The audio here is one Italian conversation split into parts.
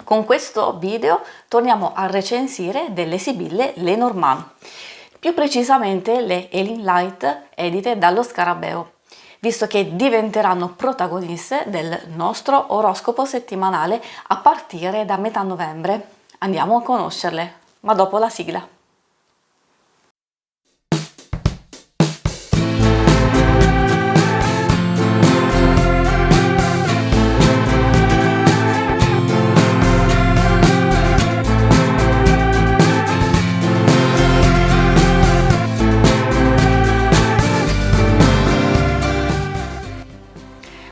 Con questo video torniamo a recensire delle sibille Lenormand, più precisamente le Early Light edite dallo Scarabeo, visto che diventeranno protagoniste del nostro oroscopo settimanale a partire da metà novembre. Andiamo a conoscerle, ma dopo la sigla.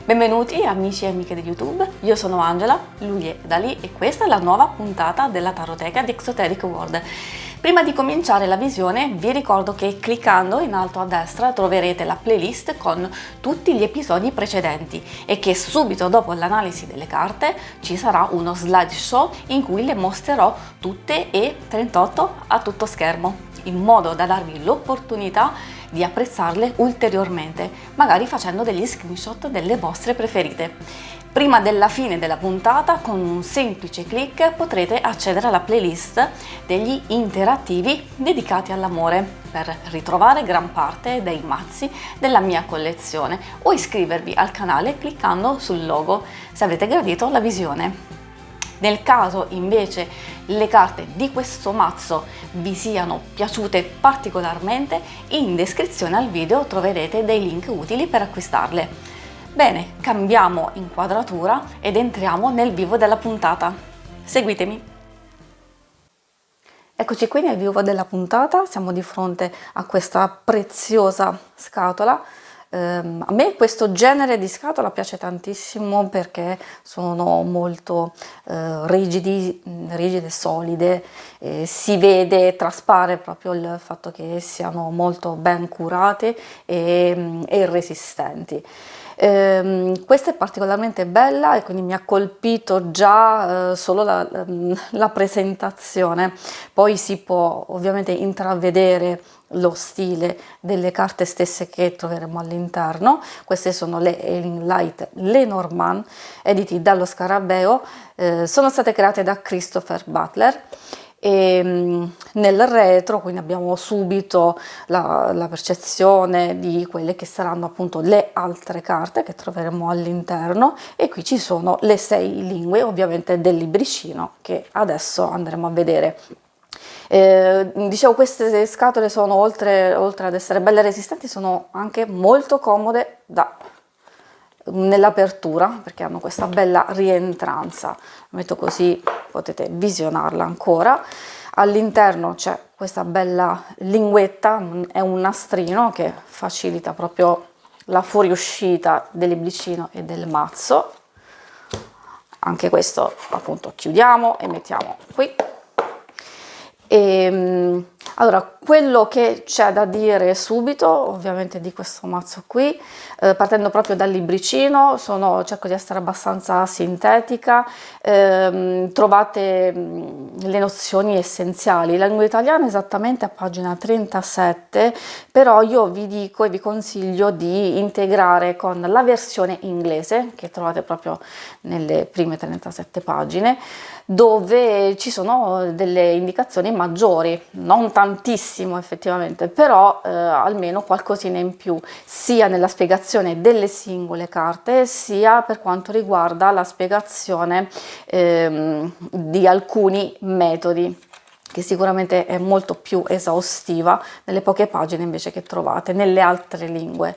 Benvenuti amici e amiche di YouTube, io sono Angela, lui è Dali e questa è la nuova puntata della Taroteca di Exoteric World. Prima di cominciare la visione vi ricordo che cliccando in alto a destra troverete la playlist con tutti gli episodi precedenti e che subito dopo l'analisi delle carte ci sarà uno slideshow in cui le mostrerò tutte e 38 a tutto schermo, in modo da darvi l'opportunità di apprezzarle ulteriormente, magari facendo degli screenshot delle vostre preferite. Prima della fine della puntata, con un semplice clic, potrete accedere alla playlist degli interattivi dedicati all'amore per ritrovare gran parte dei mazzi della mia collezione o iscrivervi al canale cliccando sul logo se avete gradito la visione. Nel caso invece le carte di questo mazzo vi siano piaciute particolarmente, in descrizione al video troverete dei link utili per acquistarle. Bene, cambiamo inquadratura ed entriamo nel vivo della puntata. Seguitemi! Eccoci qui nel vivo della puntata, siamo di fronte a questa preziosa scatola. A me questo genere di scatola piace tantissimo perché sono molto rigide, solide, si vede, traspare proprio il fatto che siano molto ben curate e resistenti. Questa è particolarmente bella e quindi mi ha colpito già solo la presentazione, poi si può ovviamente intravedere lo stile delle carte stesse che troveremo all'interno. Queste sono le Early Light Lenormand editi dallo Scarabeo, sono state create da Christopher Butler. E nel retro quindi abbiamo subito la percezione di quelle che saranno appunto le altre carte che troveremo all'interno, e qui ci sono le 6 lingue ovviamente del libricino che adesso andremo a vedere. Dicevo, queste scatole sono oltre ad essere belle e resistenti, sono anche molto comode nell'apertura perché hanno questa bella rientranza. Lo metto così potete visionarla ancora. All'interno c'è questa bella linguetta, è un nastrino che facilita proprio la fuoriuscita del libricino e del mazzo. Anche questo appunto chiudiamo e mettiamo qui. Allora, quello che c'è da dire subito ovviamente di questo mazzo qui, partendo proprio dal libricino, cerco di essere abbastanza sintetica, trovate le nozioni essenziali. La lingua italiana esattamente a pagina 37, però io vi dico e vi consiglio di integrare con la versione inglese che trovate proprio nelle prime 37 pagine, dove ci sono delle indicazioni maggiori, non tantissimo effettivamente, però almeno qualcosina in più, sia nella spiegazione delle singole carte, sia per quanto riguarda la spiegazione di alcuni metodi, che sicuramente è molto più esaustiva nelle poche pagine invece che trovate nelle altre lingue.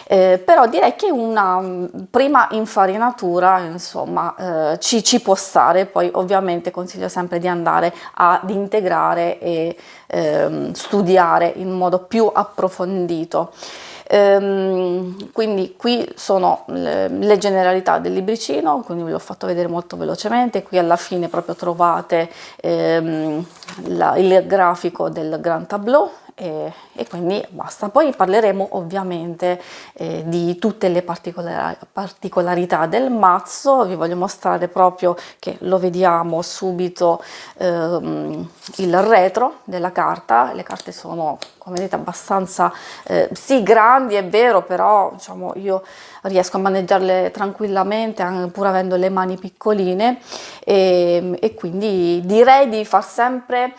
Però direi che una prima infarinatura insomma ci può stare. Poi ovviamente consiglio sempre di andare ad integrare e studiare in modo più approfondito. Quindi qui sono le generalità del libricino, quindi ve l'ho fatto vedere molto velocemente. Qui alla fine proprio trovate il grafico del Grand Tableau e quindi basta. Poi parleremo ovviamente di tutte le particolarità del mazzo. Vi voglio mostrare proprio, che lo vediamo subito, il retro della carta. Le carte sono, come vedete, abbastanza sì, grandi, è vero, però diciamo io riesco a maneggiarle tranquillamente pur avendo le mani piccoline, e quindi direi di far sempre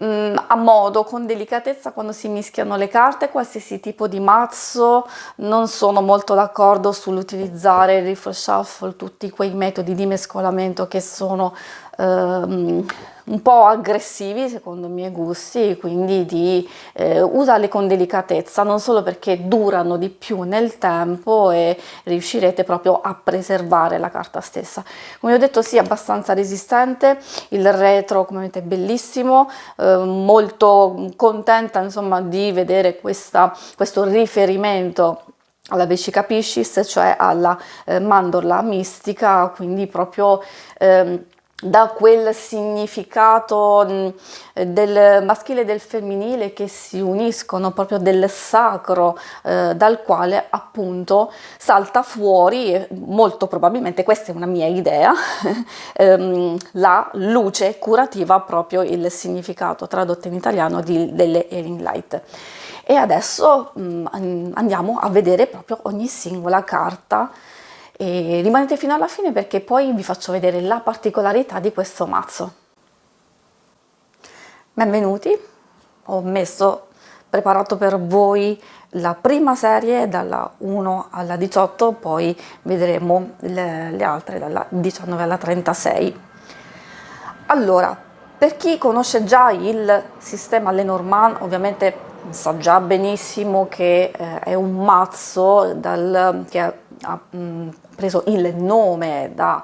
a modo, con delicatezza, quando si mischiano le carte, qualsiasi tipo di mazzo. Non sono molto d'accordo sull'utilizzare il riffle shuffle, tutti quei metodi di mescolamento che sono un po' aggressivi secondo i miei gusti, quindi di usarli con delicatezza, non solo perché durano di più nel tempo e riuscirete proprio a preservare la carta stessa. Come ho detto, sì, abbastanza resistente, il retro come vedete è bellissimo, molto contenta insomma di vedere questo riferimento alla Vesica Piscis, cioè alla mandorla mistica, quindi proprio da quel significato del maschile e del femminile che si uniscono, proprio del sacro, dal quale appunto salta fuori, molto probabilmente, questa è una mia idea, la luce curativa, proprio il significato tradotto in italiano delle Healing Light. E adesso andiamo a vedere proprio ogni singola carta, e rimanete fino alla fine perché poi vi faccio vedere la particolarità di questo mazzo. Benvenuti, ho preparato per voi la prima serie dalla 1 alla 18, poi vedremo le altre dalla 19 alla 36. Allora, per chi conosce già il sistema Lenormand, ovviamente sa già benissimo che è un mazzo che ha preso il nome da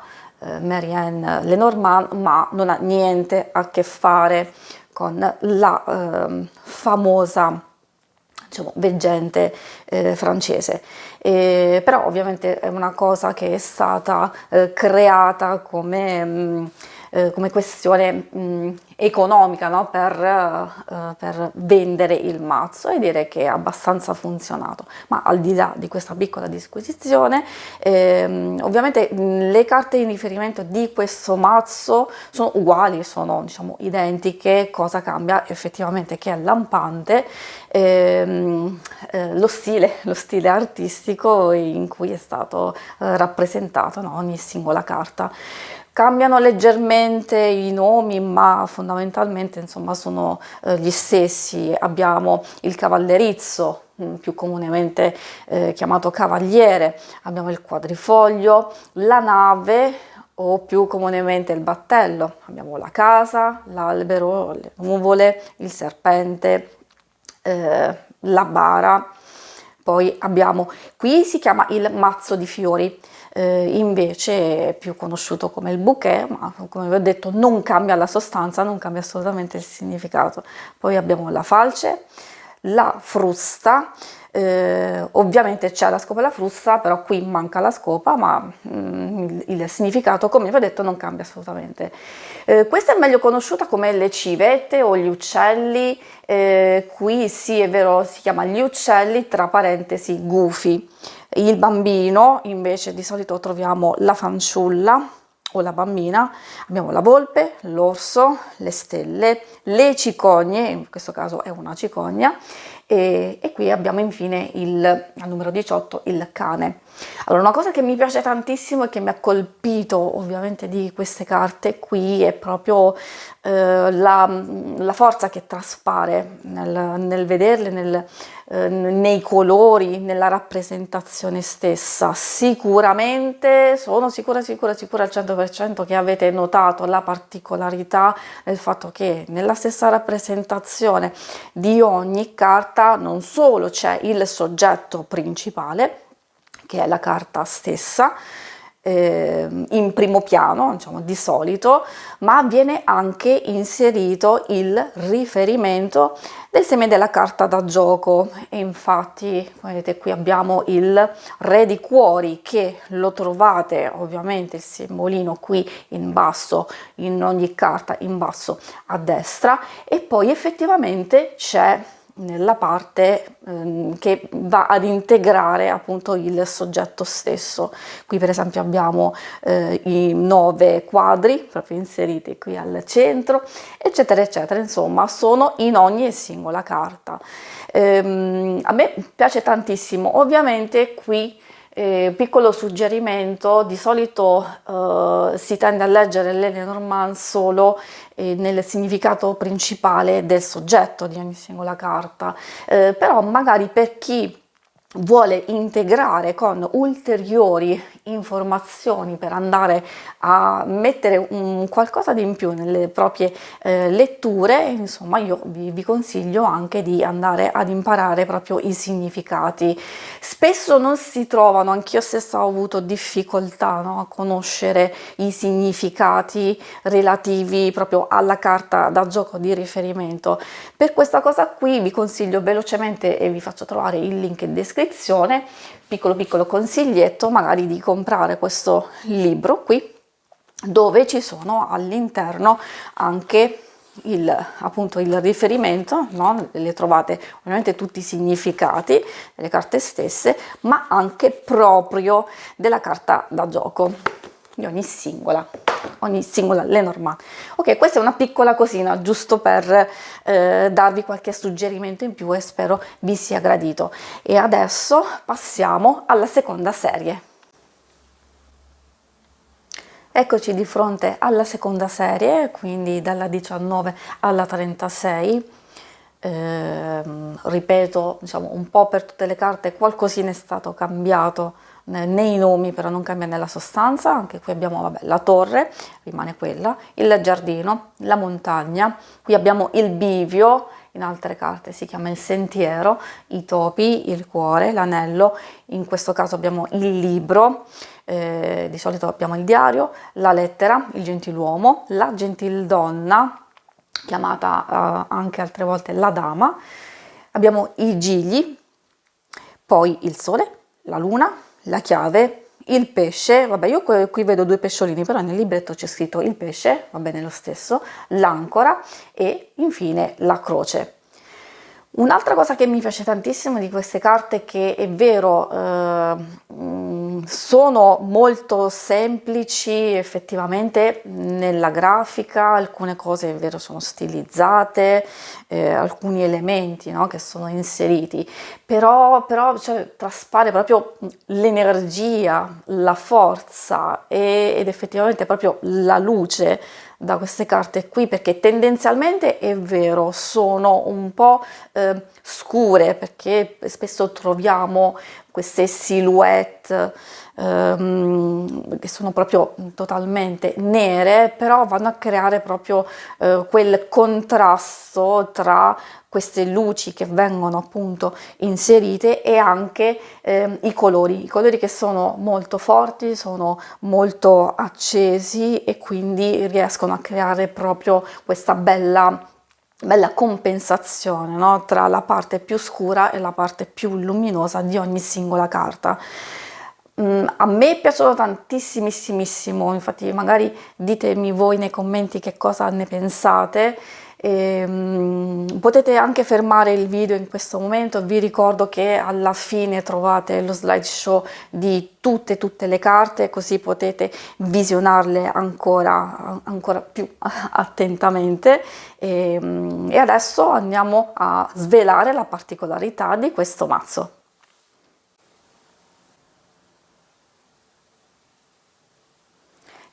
Marianne Lenormand, ma non ha niente a che fare con la famosa, diciamo, veggente francese. Però ovviamente è una cosa che è stata creata come questione economica, no? Per vendere il mazzo, e direi che è abbastanza funzionato. Ma al di là di questa piccola disquisizione, ovviamente le carte di riferimento di questo mazzo sono uguali, sono diciamo identiche. Cosa cambia effettivamente che è lampante lo stile artistico in cui è stato rappresentato, no? Ogni singola carta. Cambiano leggermente i nomi, ma fondamentalmente insomma sono gli stessi. Abbiamo il cavallerizzo, più comunemente chiamato cavaliere, abbiamo il quadrifoglio, la nave, o più comunemente il battello, abbiamo la casa, l'albero, le nuvole, il serpente, la bara. Poi abbiamo, qui si chiama il mazzo di fiori, invece è più conosciuto come il bouquet, ma come vi ho detto non cambia la sostanza, non cambia assolutamente il significato. Poi abbiamo la falce, la frusta, ovviamente c'è la scopa e la frusta, però qui manca la scopa, ma il significato, come vi ho detto, non cambia assolutamente. Questa è meglio conosciuta come le civette o gli uccelli, qui sì è vero, si chiama gli uccelli, tra parentesi gufi. Il bambino, invece, di solito troviamo la fanciulla o la bambina, abbiamo la volpe, l'orso, le stelle, le cicogne, in questo caso è una cicogna, e qui abbiamo infine al numero 18 il cane. Allora, una cosa che mi piace tantissimo e che mi ha colpito ovviamente di queste carte qui è proprio la forza che traspare nel vederle, nei colori, nella rappresentazione stessa. Sicuramente sono sicura al 100% che avete notato la particolarità del fatto che nella stessa rappresentazione di ogni carta non solo c'è il soggetto principale, che è la carta stessa, in primo piano, diciamo, di solito, ma viene anche inserito il riferimento del seme della carta da gioco. E infatti, vedete, qui abbiamo il re di cuori, che lo trovate ovviamente il simbolino qui in basso, in ogni carta in basso a destra, e poi effettivamente c'è nella parte che va ad integrare appunto il soggetto stesso. Qui per esempio abbiamo i 9 quadri proprio inseriti qui al centro, eccetera eccetera, insomma sono in ogni singola carta. A me piace tantissimo, ovviamente qui piccolo suggerimento: di solito si tende a leggere le Lenormand solo nel significato principale del soggetto di ogni singola carta, però magari per chi vuole integrare con ulteriori informazioni per andare a mettere un qualcosa di in più nelle proprie letture, insomma io vi consiglio anche di andare ad imparare proprio i significati. Spesso non si trovano, anch'io stessa ho avuto difficoltà, no, a conoscere i significati relativi proprio alla carta da gioco di riferimento. Per questa cosa qui vi consiglio velocemente, e vi faccio trovare il link in descrizione, piccolo consiglietto, magari di comprare questo libro qui, dove ci sono all'interno anche appunto il riferimento, no? Le trovate ovviamente tutti i significati delle carte stesse, ma anche proprio della carta da gioco di ogni singola Lenormand. Ok, questa è una piccola cosina giusto per darvi qualche suggerimento in più, e spero vi sia gradito. E adesso passiamo alla seconda serie. Eccoci di fronte alla seconda serie, quindi dalla 19 alla 36. Ripeto, diciamo un po' per tutte le carte, qualcosina è stato cambiato nei nomi, però non cambia nella sostanza. Anche qui abbiamo, vabbè, la torre, rimane quella, il giardino, la montagna, qui abbiamo il bivio, in altre carte si chiama il sentiero, i topi, il cuore, l'anello, in questo caso abbiamo il libro, di solito abbiamo il diario, la lettera, il gentiluomo, la gentildonna, chiamata anche altre volte la dama, abbiamo i gigli, poi il sole, la luna, la chiave, il pesce, vabbè io qui vedo 2 pesciolini, però nel libretto c'è scritto il pesce, va bene lo stesso, l'ancora e infine la croce. Un'altra cosa che mi piace tantissimo di queste carte, che è vero, sono molto semplici effettivamente nella grafica, alcune cose è vero sono stilizzate, alcuni elementi, no, che sono inseriti, però cioè, traspare proprio l'energia, la forza ed effettivamente proprio la luce da queste carte qui, perché tendenzialmente è vero sono un po' scure, perché spesso troviamo queste silhouette che sono proprio totalmente nere, però vanno a creare proprio quel contrasto tra queste luci che vengono appunto inserite e anche i colori che sono molto forti, sono molto accesi, e quindi riescono a creare proprio questa bella compensazione, no? Tra la parte più scura e la parte più luminosa di ogni singola carta. A me piacciono tantissimissimo, infatti magari ditemi voi nei commenti che cosa ne pensate. Potete anche fermare il video in questo momento, vi ricordo che alla fine trovate lo slideshow di tutte le carte, così potete visionarle ancora più attentamente. E adesso andiamo a svelare la particolarità di questo mazzo.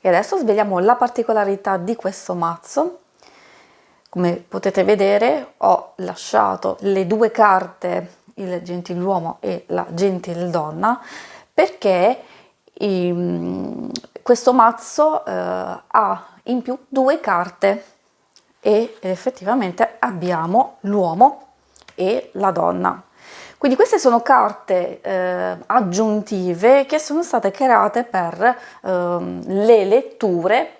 E adesso sveliamo la particolarità di questo mazzo. Come potete vedere ho lasciato le 2 carte, il gentiluomo e la gentildonna, perché questo mazzo ha in più 2 carte e effettivamente abbiamo l'uomo e la donna. Quindi queste sono carte aggiuntive che sono state create per le letture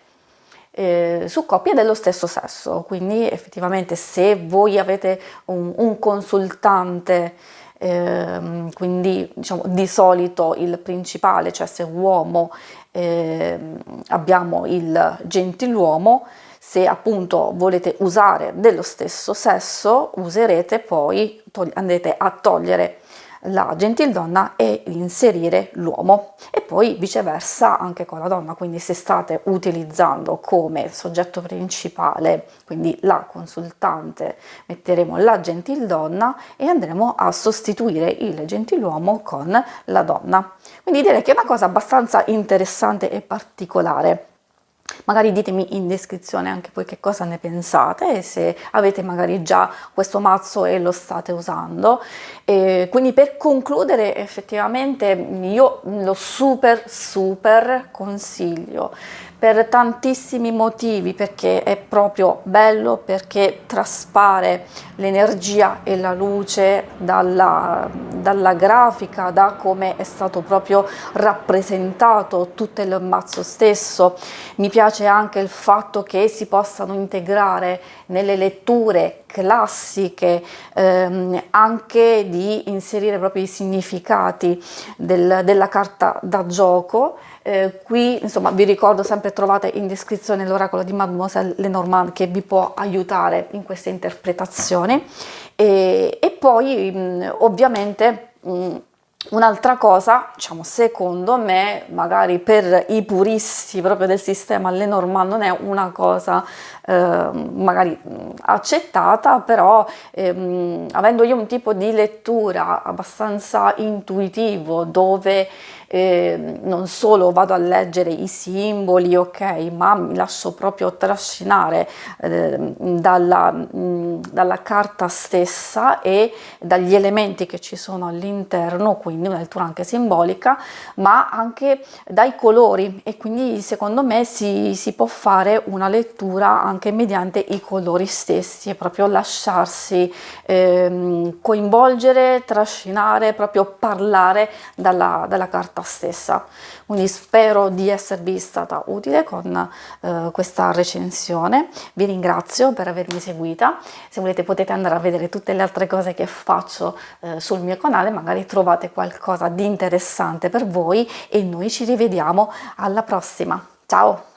su coppie dello stesso sesso. Quindi effettivamente se voi avete un consultante, quindi diciamo di solito il principale, cioè se uomo abbiamo il gentiluomo, Se appunto volete usare dello stesso sesso, userete poi, andrete a togliere la gentildonna e inserire l'uomo, e poi viceversa anche con la donna. Quindi se state utilizzando come soggetto principale, quindi la consultante, metteremo la gentildonna e andremo a sostituire il gentiluomo con la donna. Quindi direi che è una cosa abbastanza interessante e particolare. Magari ditemi in descrizione anche voi che cosa ne pensate e se avete magari già questo mazzo e lo state usando. E quindi per concludere, effettivamente io lo super consiglio per tantissimi motivi, perché è proprio bello, perché traspare l'energia e la luce dalla grafica, da come è stato proprio rappresentato tutto il mazzo stesso. Mi piace anche il fatto che si possano integrare nelle letture classiche anche di inserire proprio i significati della carta da gioco. Qui insomma vi ricordo sempre, trovate in descrizione l'oracolo di Mademoiselle Lenormand che vi può aiutare in queste interpretazioni, e poi ovviamente un'altra cosa, diciamo, secondo me, magari per i puristi proprio del sistema Lenormand non è una cosa magari accettata, però avendo io un tipo di lettura abbastanza intuitivo, dove non solo vado a leggere i simboli, ok, ma mi lascio proprio trascinare dalla carta stessa e dagli elementi che ci sono all'interno, quindi una lettura anche simbolica, ma anche dai colori, e quindi secondo me si può fare una lettura anche mediante i colori stessi e proprio lasciarsi coinvolgere, trascinare, proprio parlare dalla carta stessa. Quindi spero di esservi stata utile con questa recensione. Vi ringrazio per avermi seguita. Se volete potete andare a vedere tutte le altre cose che faccio sul mio canale, magari trovate qualcosa di interessante per voi, e noi ci rivediamo alla prossima. Ciao!